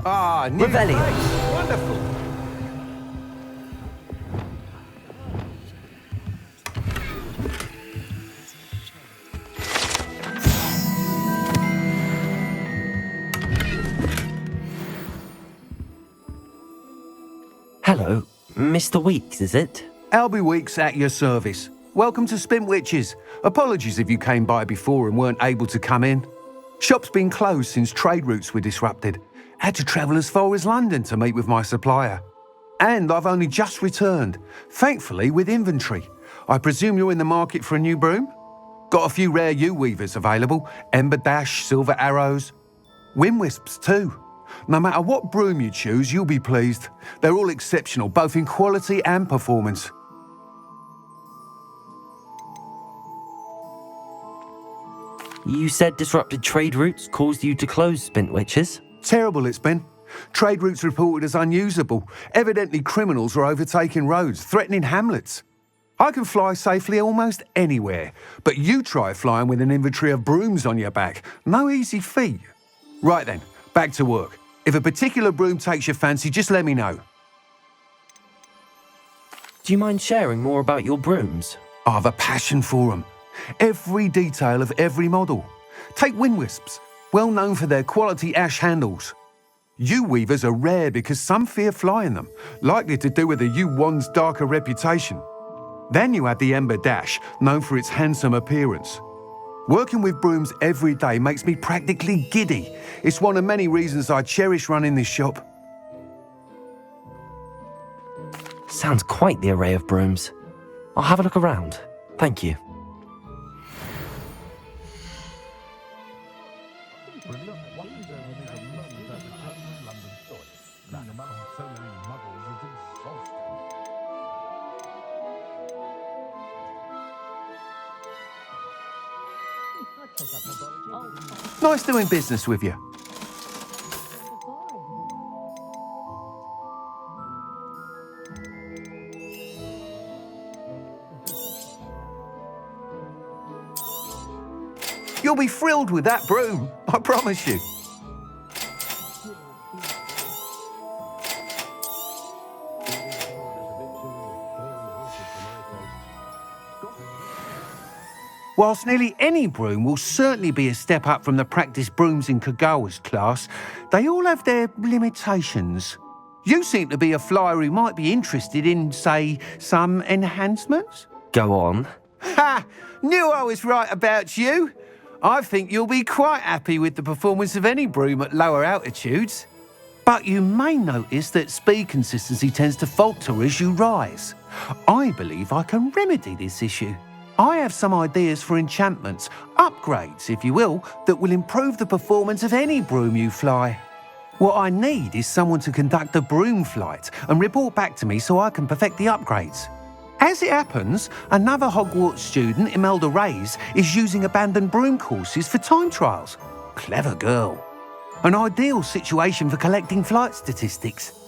Ah, new Revelio. place. Wonderful. Hello, Mr. Weeks, is it? Albie Weeks at your service. Welcome to Spintwitches. Apologies if you came by before and weren't able to come in. Shop's been closed since trade routes were disrupted. Had to travel as far as London to meet with my supplier. And I've only just returned, thankfully with inventory. I presume you're in the market for a new broom? Got a few rare U-weavers available, Ember Dash, Silver Arrows. Wind Wisps too. No matter what broom you choose, you'll be pleased. They're all exceptional, both in quality and performance. You said disrupted trade routes caused you to close Spintwitches? Terrible it's been. Trade routes reported as unusable. Evidently criminals are overtaking roads, threatening hamlets. I can fly safely almost anywhere, but you try flying with an inventory of brooms on your back. No easy feat. Right then, back to work. If a particular broom takes your fancy, just let me know. Do you mind sharing more about your brooms? I have a passion for them. Every detail of every model. Take Wind Wisps, well known for their quality ash handles. U-weavers are rare because some fear flying them, likely to do with the U-wand's darker reputation. Then you have the Ember Dash, known for its handsome appearance. Working with brooms every day makes me practically giddy. It's one of many reasons I cherish running this shop. Sounds quite the array of brooms. I'll have a look around. Thank you. Nice doing business with you. You'll be thrilled with that broom, I promise you. Whilst nearly any broom will certainly be a step up from the practice brooms in Kagawa's class, they all have their limitations. You seem to be a flyer who might be interested in, say, some enhancements? Go on. Ha! Knew I was right about you. I think you'll be quite happy with the performance of any broom at lower altitudes. But you may notice that speed consistency tends to falter as you rise. I believe I can remedy this issue. I have some ideas for enchantments, upgrades, if you will, that will improve the performance of any broom you fly. What I need is someone to conduct a broom flight and report back to me so I can perfect the upgrades. As it happens, another Hogwarts student, Imelda Reyes, is using abandoned broom courses for time trials. Clever girl. An ideal situation for collecting flight statistics.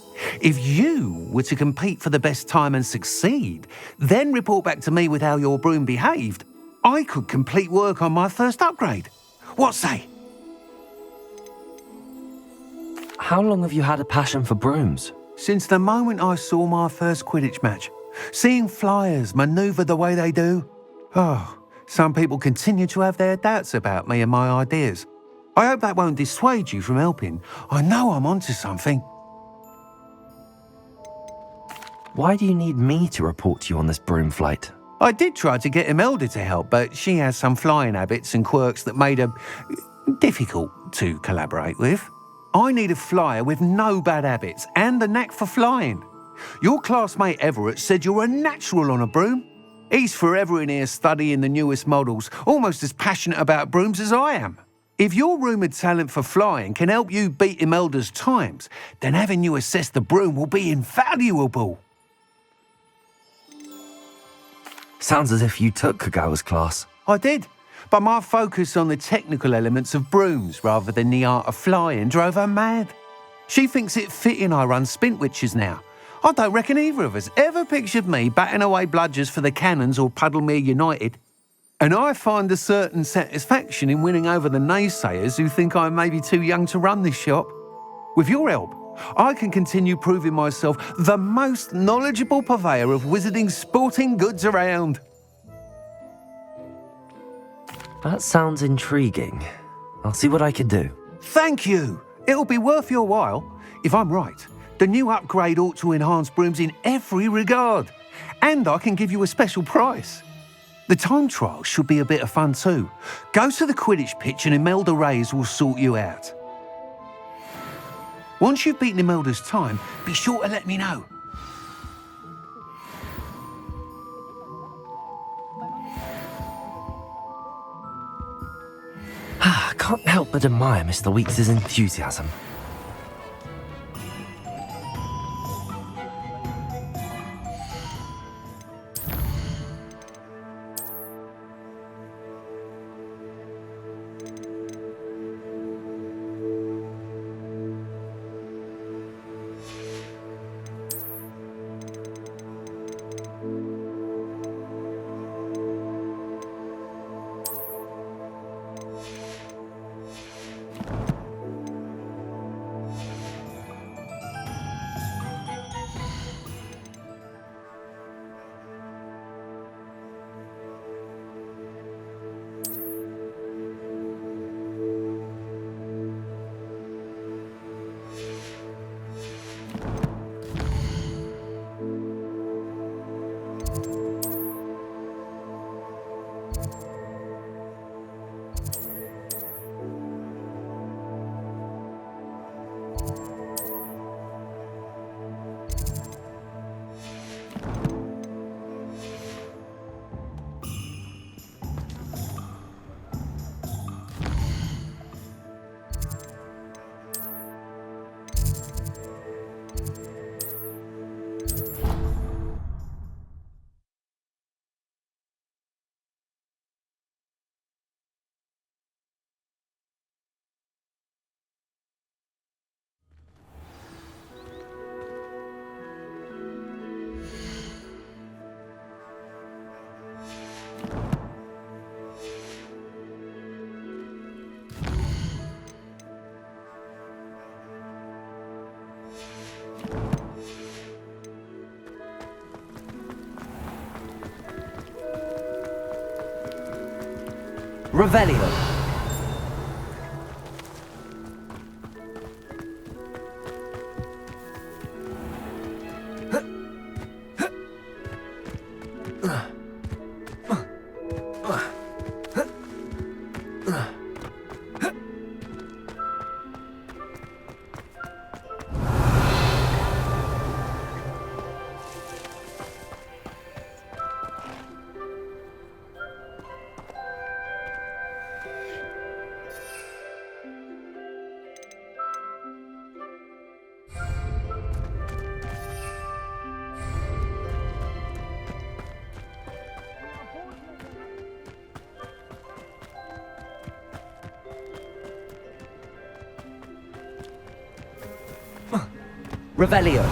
If you were to compete for the best time and succeed, then report back to me with how your broom behaved, I could complete work on my first upgrade. What say? How long have you had a passion for brooms? Since the moment I saw my first Quidditch match. Seeing flyers manoeuvre the way they do. Oh, some people continue to have their doubts about me and my ideas. I hope that won't dissuade you from helping. I know I'm onto something. Why do you need me to report to you on this broom flight? I did try to get Imelda to help, but she has some flying habits and quirks that made her difficult to collaborate with. I need a flyer with no bad habits and the knack for flying. Your classmate Everett said you're a natural on a broom. He's forever in here studying the newest models, almost as passionate about brooms as I am. If your rumoured talent for flying can help you beat Imelda's times, then having you assess the broom will be invaluable. Sounds as if you took Kagawa's class. I did, but my focus on the technical elements of brooms rather than the art of flying drove her mad. She thinks it fitting I run Spintwitches now. I don't reckon either of us ever pictured me batting away bludgers for the Cannons or Puddlemere United. And I find a certain satisfaction in winning over the naysayers who think I'm maybe too young to run this shop. With your help, I can continue proving myself the most knowledgeable purveyor of wizarding sporting goods around. That sounds intriguing. I'll see what I can do. Thank you. It'll be worth your while. If I'm right, the new upgrade ought to enhance brooms in every regard. And I can give you a special price. The time trial should be a bit of fun too. Go to the Quidditch pitch and Imelda Reyes will sort you out. Once you've beaten Imelda's time, be sure to let me know. I can't help but admire Mr. Weeks' enthusiasm. Revelio. Revelio.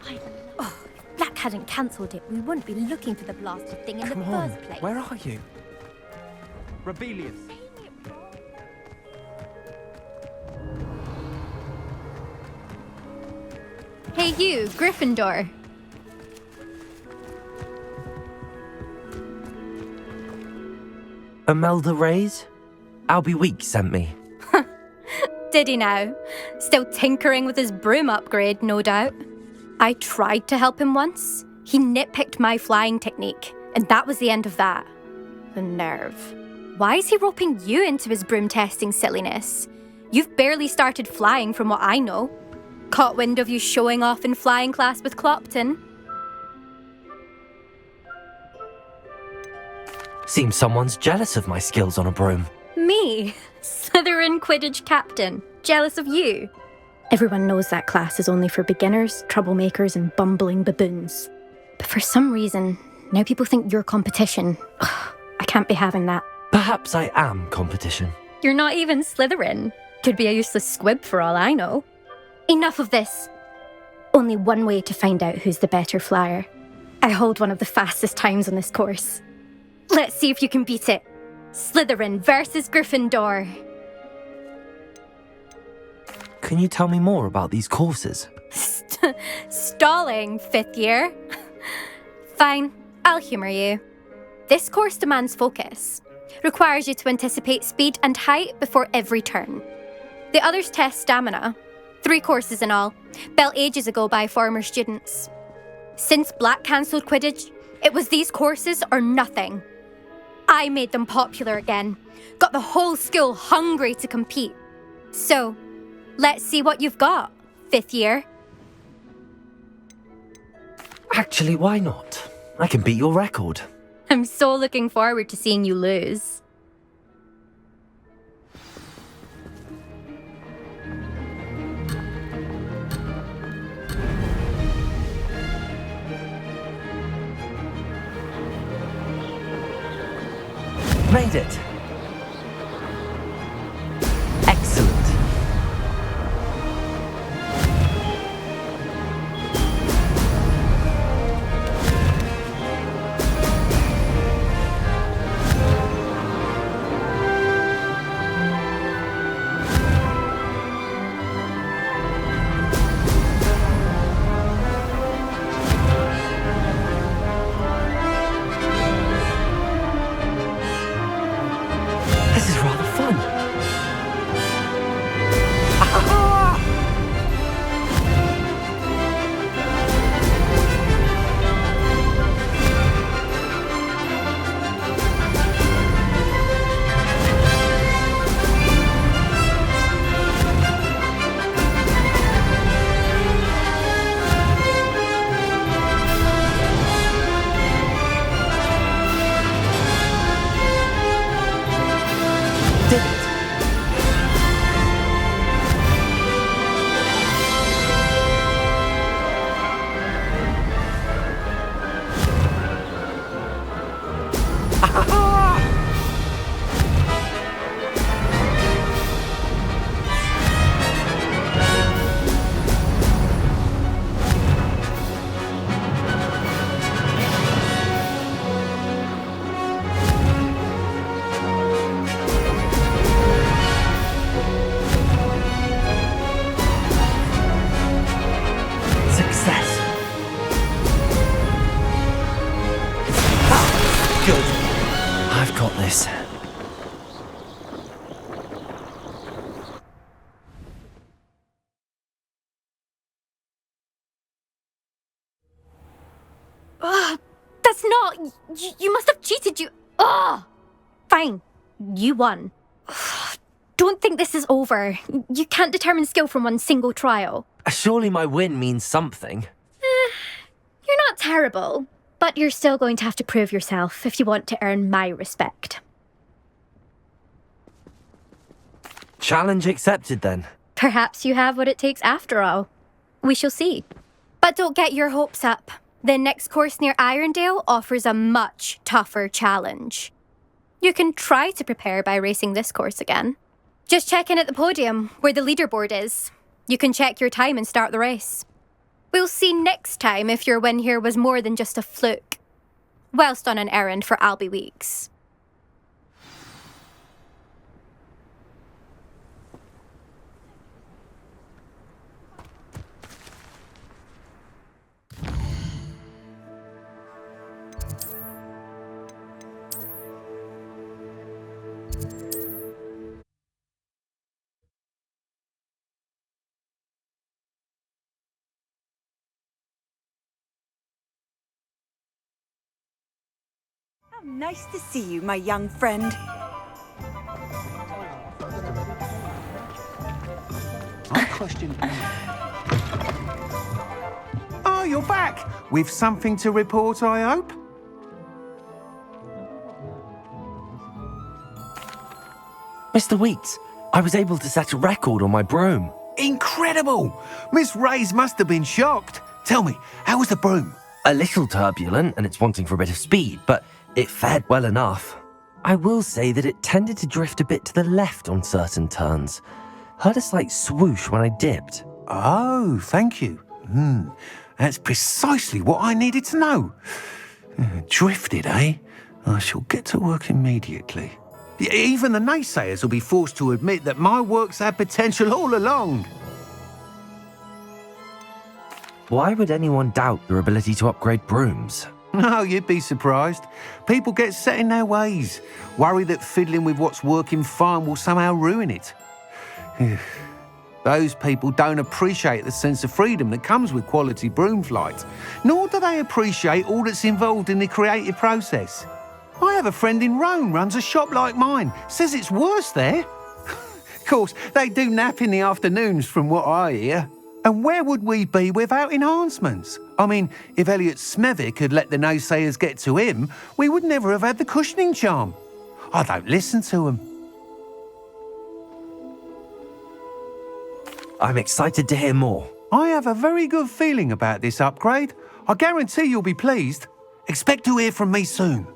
If Black hadn't cancelled it, we wouldn't be looking for the blasted thing in the first place. Where are you? Rebellious. Hey you, Gryffindor. Imelda Reyes? Albie Weeks sent me. Did he now? Still tinkering with his broom upgrade, no doubt. I tried to help him once. He nitpicked my flying technique, and that was the end of that. The nerve. Why is he roping you into his broom testing silliness? You've barely started flying from what I know. Caught wind of you showing off in flying class with Clopton. Seems someone's jealous of my skills on a broom. Me? Slytherin Quidditch captain. Jealous of you? Everyone knows that class is only for beginners, troublemakers, and bumbling baboons. But for some reason, now people think you're competition. Ugh, I can't be having that. Perhaps I am competition. You're not even Slytherin. Could be a useless squib for all I know. Enough of this. Only one way to find out who's the better flyer. I hold one of the fastest times on this course. Let's see if you can beat it. Slytherin versus Gryffindor. Can you tell me more about these courses? Stalling, 5th year. Fine, I'll humour you. This course demands focus. Requires you to anticipate speed and height before every turn. The others test stamina. 3 courses in all, built ages ago by former students. Since Black cancelled Quidditch, it was these courses or nothing. I made them popular again, got the whole school hungry to compete. So, let's see what you've got, 5th year. Actually, why not? I can beat your record. I'm so looking forward to seeing you lose. Made it! Excellent. This is rather fun. Did it. Success. Good. I've got this. That's not... You must have cheated, you... Ugh! Fine, you won. Don't think this is over. You can't determine skill from one single trial. Surely my win means something. You're not terrible, but you're still going to have to prove yourself if you want to earn my respect. Challenge accepted then. Perhaps you have what it takes after all. We shall see. But don't get your hopes up. The next course near Irondale offers a much tougher challenge. You can try to prepare by racing this course again. Just check in at the podium, where the leaderboard is. You can check your time and start the race. We'll see next time if your win here was more than just a fluke. Whilst on an errand for Albie Weeks. Nice to see you, my young friend. I question. Oh, you're back! With something to report, I hope? Mr. Weeks, I was able to set a record on my broom. Incredible! Miss Ray's must have been shocked. Tell me, how was the broom? A little turbulent, and it's wanting for a bit of speed, but it fared well enough. I will say that it tended to drift a bit to the left on certain turns. Heard a slight swoosh when I dipped. Oh, thank you. That's precisely what I needed to know. Drifted, eh? I shall get to work immediately. Even the naysayers will be forced to admit that my work's had potential all along. Why would anyone doubt your ability to upgrade brooms? No, you'd be surprised. People get set in their ways, worry that fiddling with what's working fine will somehow ruin it. Those people don't appreciate the sense of freedom that comes with quality broom flight, nor do they appreciate all that's involved in the creative process. I have a friend in Rome runs a shop like mine, says it's worse there. Of course, they do nap in the afternoons from what I hear. And where would we be without enhancements? I mean, if Elliot Smethwick had let the naysayers get to him, we would never have had the cushioning charm. I don't listen to them. I'm excited to hear more. I have a very good feeling about this upgrade. I guarantee you'll be pleased. Expect to hear from me soon.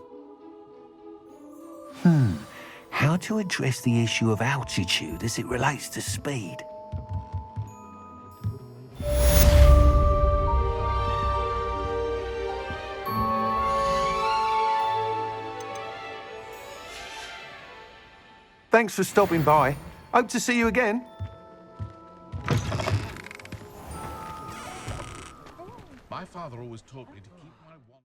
How to address the issue of altitude as it relates to speed? Thanks for stopping by. Hope to see you again. My father always taught me to keep my